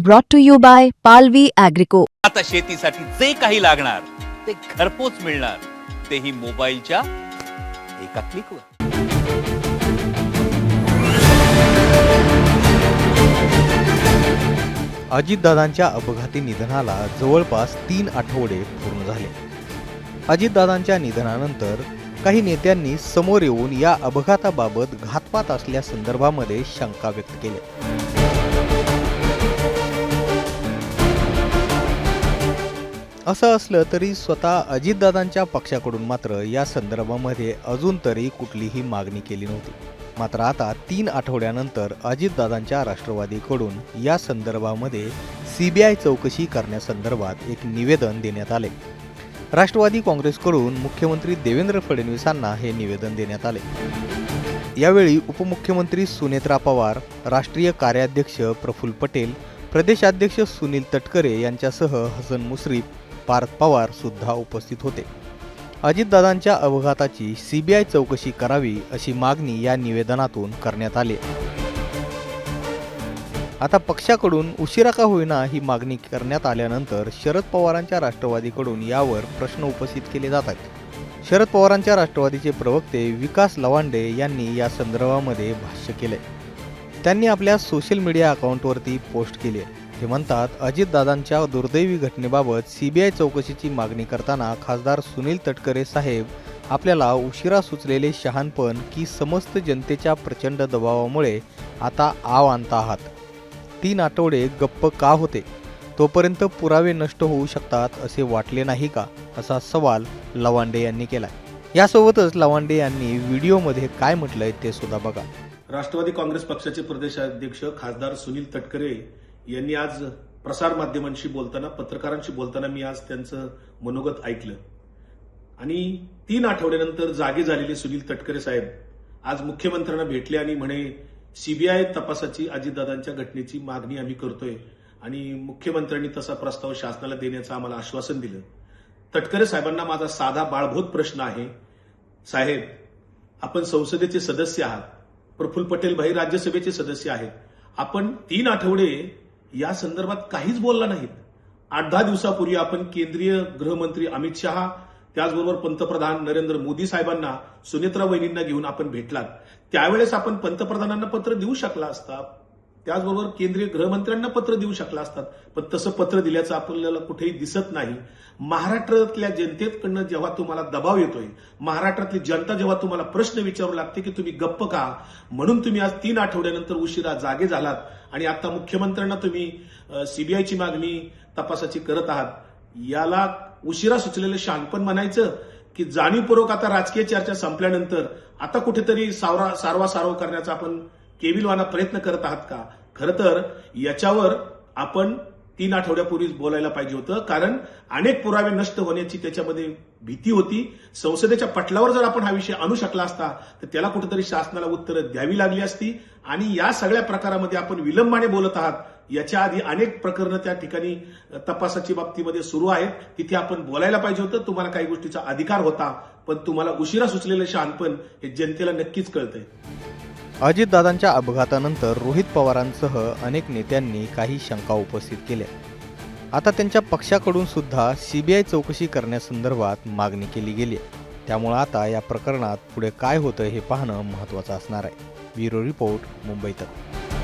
brought to you by Palvi Agrico. आता शेतीसाठी जे काही लागणार ते घरपोच मिळणार, तेही मोबाईलच्या एका क्लिकवर. अजितदादांच्या अपघाती निधनाला जवळपास 3 आठवडे पूर्ण झाले. अजितदादांच्या निधनानंतर काही नेत्यांनी समोर येऊन या अपघाताबाबत घातपात असल्यासंदर्भामध्ये शंका व्यक्त केल्या. असं असलं तरी स्वतः अजितदादांच्या पक्षाकडून मात्र या संदर्भामध्ये अजून तरी कुठलीही मागणी केली नव्हती. मात्र आता 3 आठवड्यानंतर अजितदादांच्या राष्ट्रवादीकडून या संदर्भामध्ये CBI चौकशी करण्यासंदर्भात एक निवेदन देण्यात आले. राष्ट्रवादी काँग्रेसकडून मुख्यमंत्री देवेंद्र फडणवीसांना हे निवेदन देण्यात आले. यावेळी उपमुख्यमंत्री सुनेत्रा पवार, राष्ट्रीय कार्याध्यक्ष प्रफुल्ल पटेल, प्रदेशाध्यक्ष सुनील तटकरे यांच्यासह हसन मुश्रीफ, पार्थ पवार सुद्धा उपस्थित होते. अजितदादांच्या अपघाताची CBI चौकशी करावी अशी मागणी या निवेदनातून करण्यात आली. आता पक्षाकडून उशिरा का होईना ही मागणी करण्यात आल्यानंतर शरद पवारांच्या राष्ट्रवादीकडून यावर प्रश्न उपस्थित केले जात आहेत. शरद पवारांच्या राष्ट्रवादीचे प्रवक्ते विकास लवांडे यांनी या संदर्भामध्ये भाष्य केले. त्यांनी आपल्या सोशल मीडिया अकाउंटवरती पोस्ट केली. ते म्हणतात, अजितदादांच्या दुर्दैवी घटनेबाबत CBI चौकशीची मागणी करताना खासदार सुनील तटकरे साहेब आपल्याला उशिरा सुचलेले शहाणपण की समस्त जनतेच्या प्रचंड दबावामुळे आता आव आणता आहात. 3 आठवडे गप्प का होते? तोपर्यंत पुरावे नष्ट होऊ शकतात असे वाटले नाही का, असा सवाल लवांडे यांनी केला. यासोबतच लवांडे यांनी व्हिडिओमध्ये काय म्हटलंय ते सुद्धा बघा. राष्ट्रवादी काँग्रेस पक्षाचे प्रदेशाध्यक्ष खासदार सुनील तटकरे यांनी आज प्रसार माध्यमांशी बोलताना, पत्रकारांशी बोलताना मी आज त्यांचं मनोगत ऐकलं आणि 3 आठवड्यानंतर जागे झालेले सुनील तटकरे साहेब आज मुख्यमंत्र्यांना भेटले आणि म्हणे CBI तपासाची अजितदादांच्या घटनेची मागणी आम्ही करतोय आणि मुख्यमंत्र्यांनी तसा प्रस्ताव शासनाला देण्याचं आम्हाला आश्वासन दिलं. तटकरे साहेबांना माझा साधा बाळभूत प्रश्न आहे. साहेब, आपण संसदेचे सदस्य आहात, प्रफुल्ल पटेल भाई राज्यसभेचे सदस्य आहेत. आपण 3 आठवडे या संदर्भात काहीच बोलला नाहीत. 8-10 दिवसापूर्वी आपण केंद्रीय गृहमंत्री अमित शहा, त्याचबरोबर पंतप्रधान नरेंद्र मोदी साहेबांना, सुनेत्रा वहिनींना घेऊन आपण भेटलात. त्यावेळेस आपण पंतप्रधानांना पत्र देऊ शकला असता, त्याचबरोबर केंद्रीय गृहमंत्र्यांना पत्र देऊ शकला असतात, पण तसं पत्र दिल्याचं आपल्याला कुठेही दिसत नाही. महाराष्ट्रातल्या जनतेकडनं जेव्हा तुम्हाला दबाव येतोय, महाराष्ट्रातली जनता जेव्हा तुम्हाला प्रश्न विचारू लागते की तुम्ही गप्प का, म्हणून तुम्ही आज 3 आठवड्यानंतर उशिरा जागे झालात आणि आता मुख्यमंत्र्यांना तुम्ही CBIची मागणी तपासाची करत आहात. याला उशिरा सुचलेलं शहाणपण म्हणायचं की जाणीवपूर्वक आता राजकीय चर्चा संपल्यानंतर आता कुठेतरी सारवा करण्याचा आपण केविलवाना प्रयत्न करत आहात का? खरं तर याच्यावर आपण 3 आठवड्यापूर्वीच बोलायला पाहिजे होतं, कारण अनेक पुरावे नष्ट होण्याची त्याच्यामध्ये भीती होती. संसदेच्या पटलावर जर आपण हा विषय आणू शकला असता तर त्याला कुठेतरी शासनाला उत्तरं द्यावी लागली असती. आणि या सगळ्या प्रकारामध्ये आपण विलंबाने बोलत आहात. याच्या आधी अनेक प्रकरणं त्या ठिकाणी तपासाची बाबतीमध्ये सुरू आहेत, तिथे आपण बोलायला पाहिजे होतं. तुम्हाला काही गोष्टीचा अधिकार होता, पण तुम्हाला उशिरा सुचलेलं शहाणपण हे जनतेला नक्कीच कळतंय. अजितदादांच्या अपघातानंतर रोहित पवारांसह अनेक नेत्यांनी काही शंका उपस्थित केल्या. आता त्यांच्या पक्षाकडून सुद्धा CBI चौकशी करण्यासंदर्भात मागणी केली गेली. त्यामुळे आता या प्रकरणात पुढे काय होतं हे पाहणं महत्त्वाचं असणार आहे. ब्युरो रिपोर्ट, मुंबई तक.